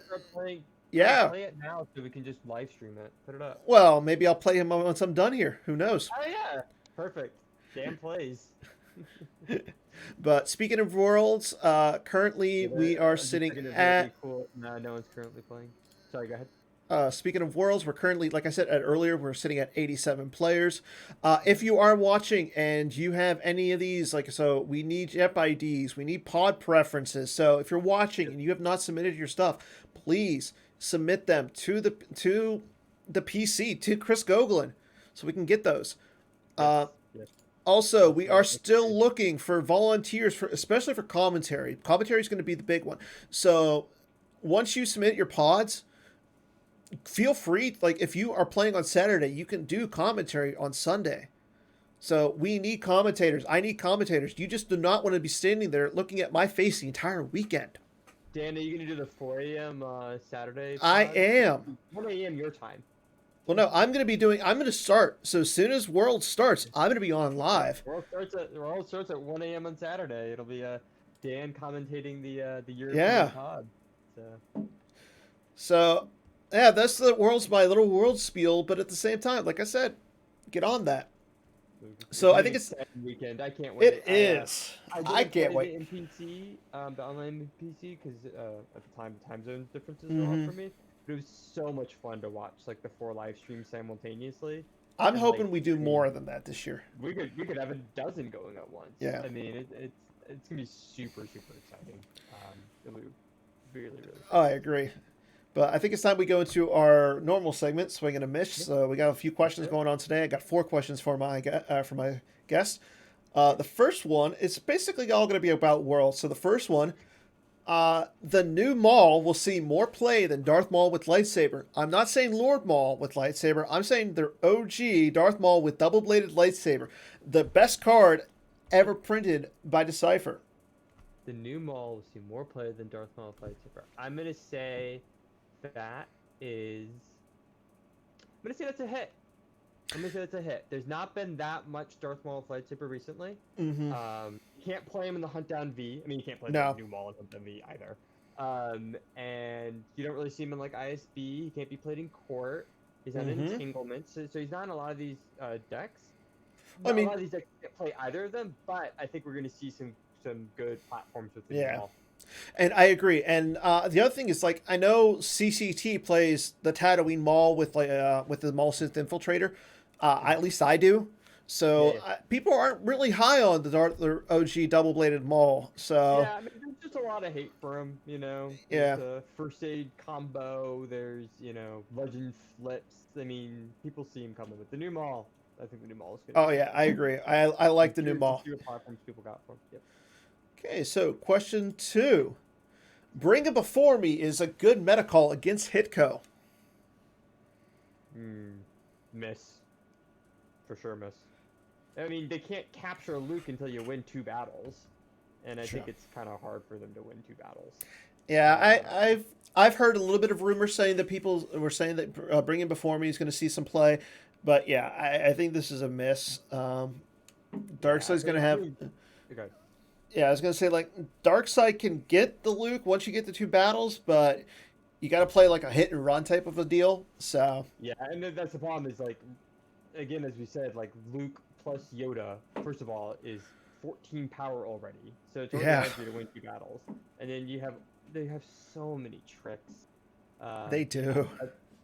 it now so we can just live stream it. Put it up. Well, maybe I'll play him once I'm done here. Who knows? Oh yeah, perfect. Dan plays. But speaking of Worlds, currently we are sitting at. Cool. No one's currently playing. Sorry, go ahead. Speaking of Worlds, we're currently, like I said earlier, we're sitting at 87 players. If you are watching and you have any of these, so we need JEP IDs, we need pod preferences. So if you're watching and you have not submitted your stuff, please submit them to the PC, to Chris Goglin, so we can get those. Yes. Also, we are still looking for volunteers, especially for commentary. Commentary is going to be the big one. So once you submit your pods, feel free. Like if you are playing on Saturday, you can do commentary on Sunday. So we need commentators. I need commentators. You just do not want to be standing there looking at my face the entire weekend. Dan, are you going to do the 4 a.m. Saturday? I am. 1 a.m. your time. Well, no, I'm going to start. So as soon as World starts, I'm going to be on live. World starts at 1 a.m. on Saturday. It'll be Dan commentating the European pod. So, yeah, that's my little World spiel. But at the same time, like I said, get on that. So I think it's weekend. I can't wait. It is. I can't wait. The NPC, the online NPC, because at the time zone differences are off for me. But it was so much fun to watch, like the 4 live streams simultaneously. I'm hoping we do more than that this year. We could have a dozen going at once. Yeah. I mean, it's gonna be super exciting. It'll be really, really Oh, fun. I agree. But I think it's time we go into our normal segment, swing and a miss. Yep, So we got a few questions yep. going on today. I got 4 questions for my guest. The first one is basically all going to be about Worlds. So the first one, the new Maul will see more play than Darth Maul with lightsaber. I'm not saying Lord Maul with lightsaber. I'm saying the OG Darth Maul with double-bladed lightsaber, the best card ever printed by Decipher. The new Maul will see more play than Darth Maul with lightsaber. I'm gonna say that is. I'm gonna say that's a hit. I'm gonna say that's a hit. There's not been that much Darth Maul with lightsaber recently. Mm-hmm. You can't play him in the Hunt Down V. I mean, you can't play the No. new Maul in Hunt Down V either. And you don't really see him in like ISB. He can't be played in court. He's not in Mm-hmm. entanglements, so he's not in a lot of these decks. I A mean, lot of these decks can't play either of them, but I think we're gonna see some good platforms with the new yeah. Maul. And I agree. And the other thing is, like, I know CCT plays the Tatooine Maul with the Maul Synth Infiltrator. At least I do. Yeah, So yeah. people aren't really high on the OG double bladed Maul. So Yeah, I mean, there's just a lot of hate for him, you know. yeah. There's the first aid combo. There's, legend flips. I mean, people see him coming with the new Maul. I think the new Maul is good. Oh yeah, I agree. I like the new Curious to Maul. see what platforms people got for him. Yep. Okay, so question 2. Bring It Before Me is a good meta call against Hitco. Miss. For sure, miss. I mean, they can't capture Luke until you win 2 battles, and I think it's kind of hard for them to win 2 battles. Yeah, I've heard a little bit of rumors saying that people were saying that Bring It Before Me is going to see some play, but yeah, I think this is a miss. Darkseid's going to have. Okay. Yeah, I was going to say, like, Darkseid can get the Luke once you get the 2 battles, but you got to play like a hit and run type of a deal. So Yeah, and that's the problem is, like, again, as we said, like, Luke plus Yoda, first of all, is 14 power already. So it's already hard for you to win 2 battles. And then they have so many tricks. They do.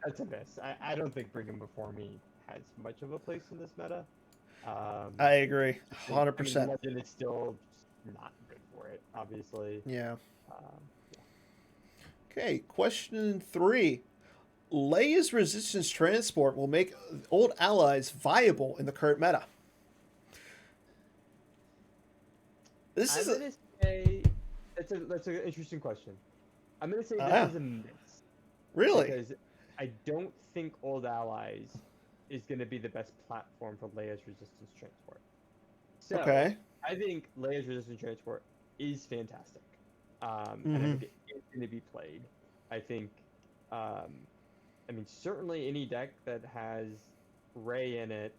That's a miss. I don't think Bring Him Before Me has much of a place in this meta. I agree, 100%. I mean, Legend is still not good for it, obviously. Yeah. Yeah. Okay, question 3. Leia's resistance transport will make old allies viable in the current meta. I'm gonna say that's an interesting question. I'm gonna say this is a miss. Really? Because I don't think Old Allies is gonna be the best platform for Leia's resistance transport. So Okay. I think Leia's resistance transport is fantastic, and I think it is going to be played. I think, I mean, certainly any deck that has Rey in it,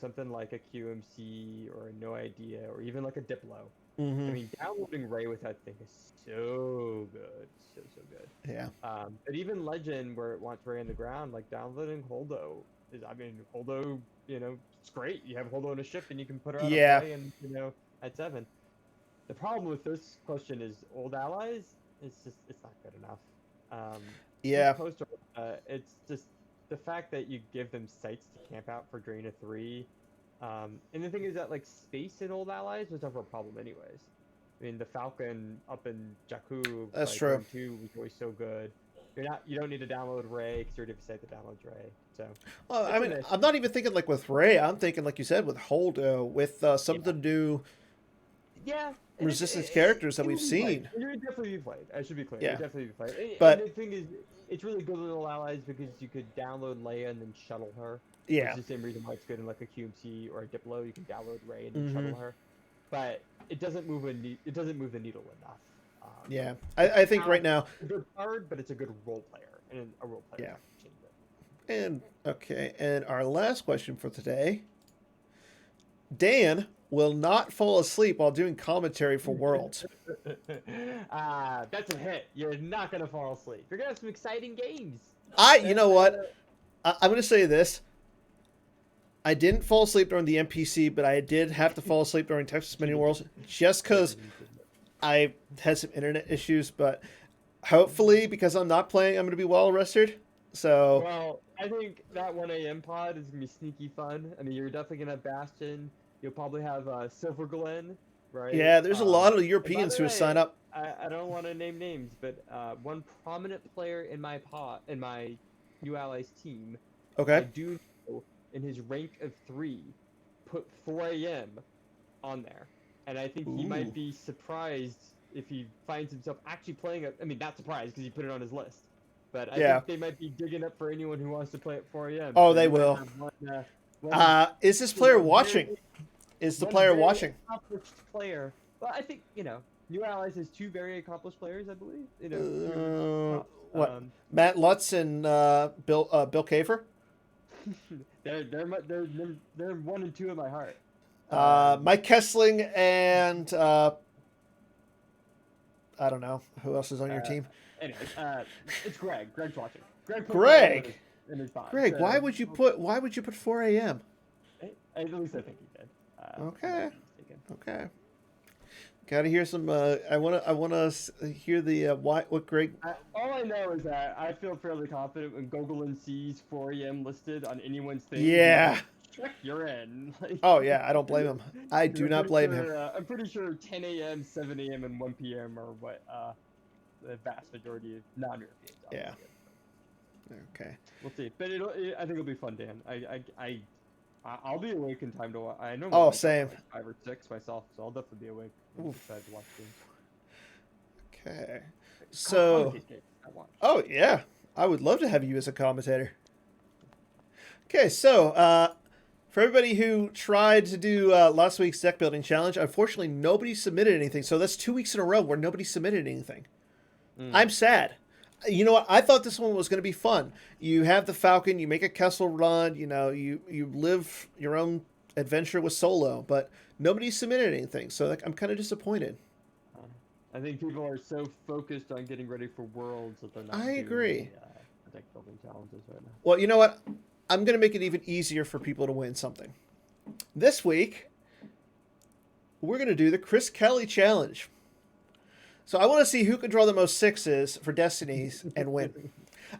something like a QMC or a No Idea or even like a Diplo. I mean, downloading Rey with that thing is so good, so good. Yeah. But even Legend, where it wants Rey in the ground, like downloading Holdo is, I mean, Holdo, it's great. You have Holdo in a ship and you can put her out of play and, at 7. The problem with this question is Old Allies, it's not good enough. Yeah. It's just the fact that you give them sites to camp out for Drain of 3. And the thing is that, like, space in Old Allies was never a problem anyways. I mean, the Falcon up in Jakku, That's true. 2 was always so good. You don't need to download Rey because you already have a site that downloads Rey. So. Well, I mean, I'm not even thinking like with Rey. I'm thinking, like you said, with Holdo, with some of the new resistance characters that we've seen. It would definitely be played. I should be clear. Yeah. It would definitely be played. But and the thing is, it's really good with Old Allies because you could download Leia and then shuttle her. Yeah. It's the same reason why it's good in like a QMC or a Diplo. You can download Rey and then shuttle her. But it doesn't move the needle enough. Yeah, I think right now it's a good card, but it's a good role player, and a role player can change it. And okay, and our last question for today: Dan will not fall asleep while doing commentary for Worlds. That's a hit. You're not gonna fall asleep. You're gonna have some exciting games. You know what? I'm gonna say this. I didn't fall asleep during the NPC, but I did have to fall asleep during Texas Mini Worlds just because I had some internet issues, but hopefully, because I'm not playing, I'm going to be well rested. So. Well, I think that 1 a.m. pod is going to be sneaky fun. I mean, you're definitely going to have Bastion. You'll probably have Silver Glen, right? Yeah, there's a lot of Europeans who sign up. I I don't want to name names, but one prominent player in my New Allies team, I Okay. do know in his rank of 3, put 4 a.m. on there, and I think he Ooh. might be surprised if he finds himself actually playing it. I mean, not surprised because he put it on his list, but I Yeah. think they might be digging up for anyone who wants to play at 4 a.m. Oh, So they you might will. have one, Is this you player know, watching? very, Is the one player very watching? accomplished player. Well, I think New Allies has 2 very accomplished players, I believe. Two What? top, Matt Lutz and Bill Kafer? they're 1 and 2 in my heart. Mike Kessling and I don't know who else is on your team. Anyways, it's Greg. Greg's watching. Greg. Greg. In his pod, Greg, so, why would you put 4 a.m.? At least I think he did. Okay. Okay. Got to hear some. I wanna hear the what Greg. All I know is that I feel fairly confident when Gogolin sees 4 a.m. listed on anyone's thing. Yeah. Check, you're in. Oh yeah, I don't blame him. I do not blame him. I'm pretty sure 10 a.m., 7 a.m., and 1 p.m. are what the vast majority of non-Europeans. Yeah. Okay. We'll see, but I think it'll be fun, Dan. I'll be awake in time to watch. I know. Oh, same. Like 5 or 6 myself, so I'll definitely be awake. Excited to watch games. Okay. So. Oh yeah, I would love to have you as a commentator. Okay, so for everybody who tried to do last week's deck building challenge, unfortunately nobody submitted anything. So that's 2 weeks in a row where nobody submitted anything. I'm sad. You know what? I thought this one was going to be fun. You have the Falcon, you make a Kessel run, you live your own adventure with Solo, but nobody submitted anything. So I'm kind of disappointed. I think people are so focused on getting ready for Worlds that they're not. I agree. The deck building challenges right now. Well, you know what? I'm going to make it even easier for people to win something. This week, we're going to do the Chris Kelly Challenge. So I want to see who can draw the most 6s for Destinies and win.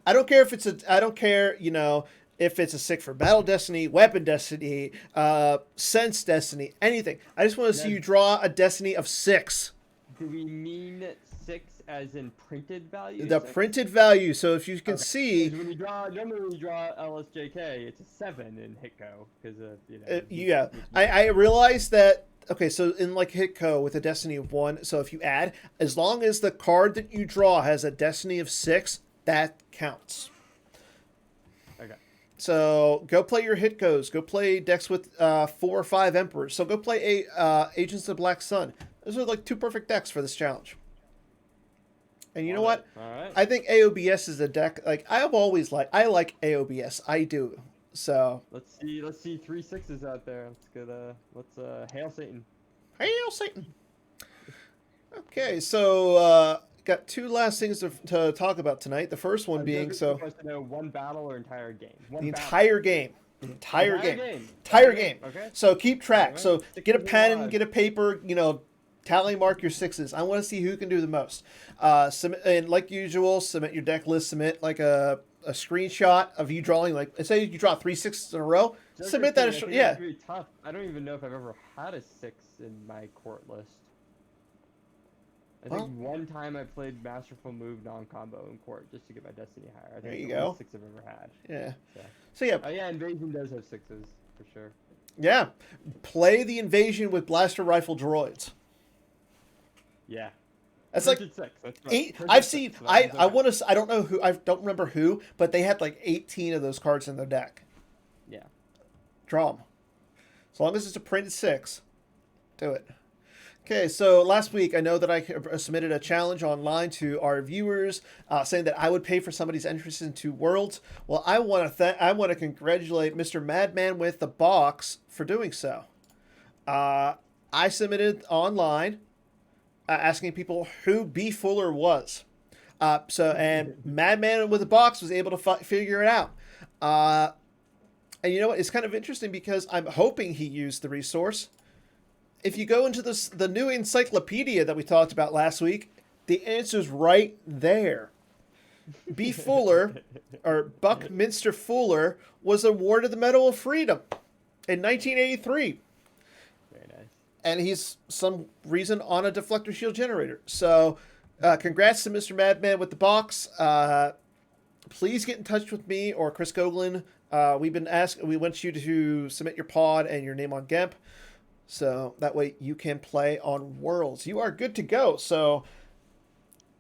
I don't care if it's if it's a 6 for Battle Destiny, Weapon Destiny, Sense Destiny, anything. I just want to see you draw a Destiny of 6. Do we mean 6 as in printed value? The 6? Printed value. So if you can see, when normally when you draw LSJK, it's a 7 in Hitco because yeah, I realized that. Okay, so in like Hitco with a Destiny of 1, so if you add, as long as the card that you draw has a Destiny of 6, that counts. Okay. So go play your Hitcos. Go play decks with 4 or 5 Emperors. So go play Agents of the Black Sun. Those are like 2 perfect decks for this challenge. And you know what? All right. I think AOBS is a deck like I like AOBS. I do. So let's see 3 6s out there. Let's hail Satan. Hail Satan. Okay, so got 2 last things to talk about tonight. The first one being supposed to know one battle or entire game. The entire game. Entire game. Okay. So keep track. Right. So get a pen, get a paper. Tally mark your 6s. I want to see who can do the most. Submit, and like usual, submit your deck list. Submit like a screenshot of you drawing. Like, say you draw 3 6s in a row. Submit that. Yeah. It's really tough. I don't even know if I've ever had a 6 in my court list. I think one time I played Masterful Move non-combo in court just to get my Destiny higher. I think there you the go. 6 I've ever had. Yeah. So yeah. Oh yeah, Invasion does have 6s for sure. Yeah. Play the Invasion with Blaster Rifle droids. Yeah. That's like 6. That's right. 8. I've seen. I want to. I don't know who. I don't remember who, but they had like 18 of those cards in their deck. Yeah. Draw them. As long as it's a printed 6, do it. Okay, so last week I know that I submitted a challenge online to our viewers, saying that I would pay for somebody's entrance into Worlds. Well, I want to congratulate Mr. Madman with the box for doing so. I submitted online. Asking people who B. Fuller was. And Madman with the Box was able to figure it out. And you know what? It's kind of interesting because I'm hoping he used the resource. If you go into the new encyclopedia that we talked about last week, the answer's right there. B. Fuller, or Buckminster Fuller, was awarded the Medal of Freedom in 1983. And he's some reason on a deflector shield generator. So Congrats to Mr. Madman with the box. Please get in touch with me or Chris Goglin. We want you to submit your pod and your name on GEMP, so that way you can play on Worlds. You are good to go. So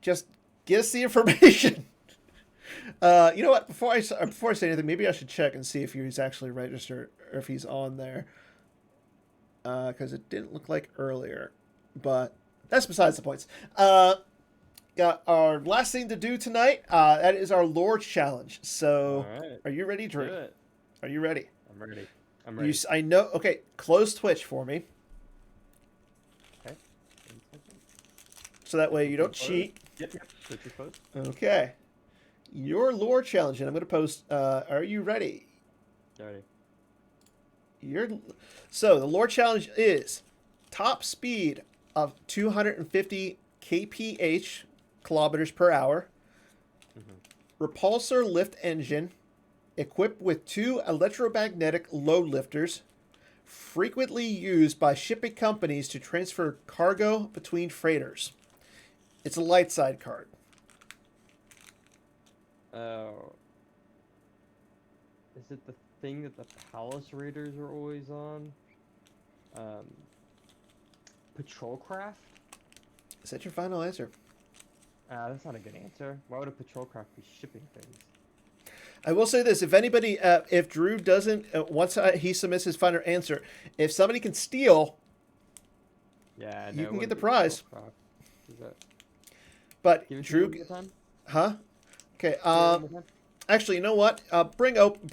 just get us the information. You know what? Before I say anything, maybe I should check and see if he's actually registered or if he's on there, because it didn't look like earlier. But that's besides the points. Got our last thing to do tonight. That is our lore challenge. So, All right. Are you ready, Drew? Do it. Are you ready? I'm ready. I'm ready. I know. Okay, close Twitch for me, Okay. so that way you don't cheat. Yep. Twitch is closed. Okay. Your lore challenge, and I'm going to post. Are you ready? Ready. So the lore challenge is top speed of 250 kph, kilometers per hour. Repulsor lift engine, equipped with 2 electromagnetic load lifters, frequently used by shipping companies to transfer cargo between freighters. It's a light side card. Oh. Is it the thing that the Palace Raiders are always on? Patrol craft? Is that your final answer? That's not a good answer. Why would a patrol craft be shipping things? I will say this: if anybody, if Drew doesn't, once he submits his final answer, if somebody can steal, Yeah, You no, can it get the wouldn't be prize. patrol craft. Is that... but Give it to Drew, me one more time? huh? Okay. Give it one more time? Actually, you know what?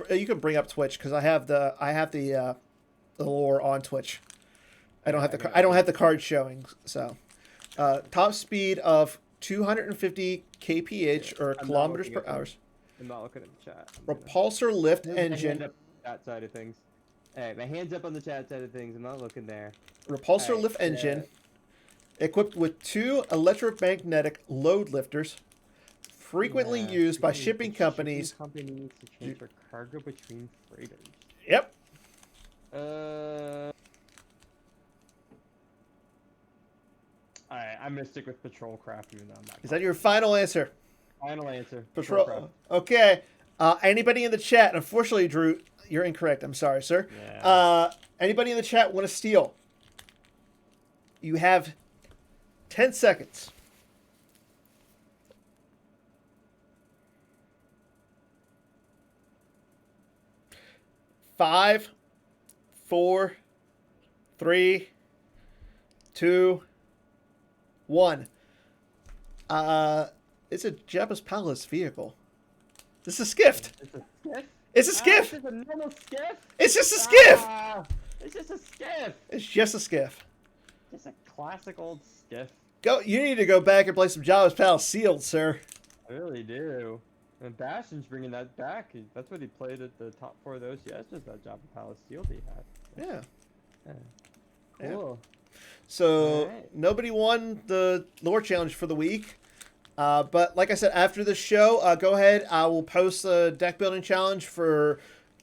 You can bring up Twitch because I have the lore on Twitch. I don't have the I don't have the card showing. So, top speed of 250 kph or I'm not kilometers looking per at them. hour. I'm not looking at the chat. I'm gonna- Repulsor lift My hand engine. up on the chat side of things. Hey, my hand's up on the chat side of things. I'm not looking there. Repulsor Alright, lift engine, equipped with 2 electromagnetic load lifters, frequently Yeah, used by frequently shipping used companies. companies to transfer cargo between freighters. Yep. Alright, I'm gonna stick with patrol craft even though I'm not. Is that your final answer? Final answer? Patrol. craft. Okay. Anybody in the chat? Unfortunately, Drew, you're incorrect. I'm sorry, sir. Yeah. Anybody in the chat want to steal? You have 10 seconds. 5, 4, 3, 2, 1. It's a Jabba's Palace vehicle. This is a skiff. It's a skiff? It's a skiff. It's just a normal skiff? It's just a skiff. It's just a skiff. It's just a skiff. Just a classic old skiff. Go. You need to go back and play some Jabba's Palace Sealed, sir. I really do. And Bastion's bringing that back. That's what he played at the top 4 of the OCS, just that Jabba Palace Shield he had. Yeah. Yeah. Cool. So Alright. nobody won the lore challenge for the week. But like I said, after the show, go ahead. I will post the deck building challenge for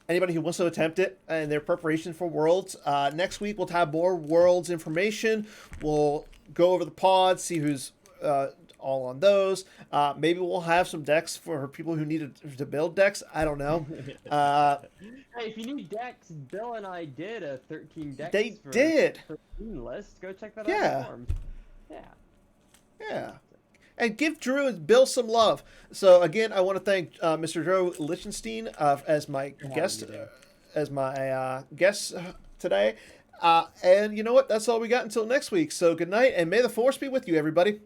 anybody who wants to attempt it and their preparation for Worlds. Next week, we'll have more Worlds information. We'll go over the pods, see who's all on those. Maybe we'll have some decks for people who need to build decks. I don't know. Hey, if you need decks, Bill and I did a 13 decks They for did. list. Go check that Yeah. out on the forums. Yeah. Yeah. And give Drew and Bill some love. So again, I want to thank Mr. Drew Lichtenstein as my guest, today. And you know what? That's all we got until next week. So good night, and may the force be with you, everybody.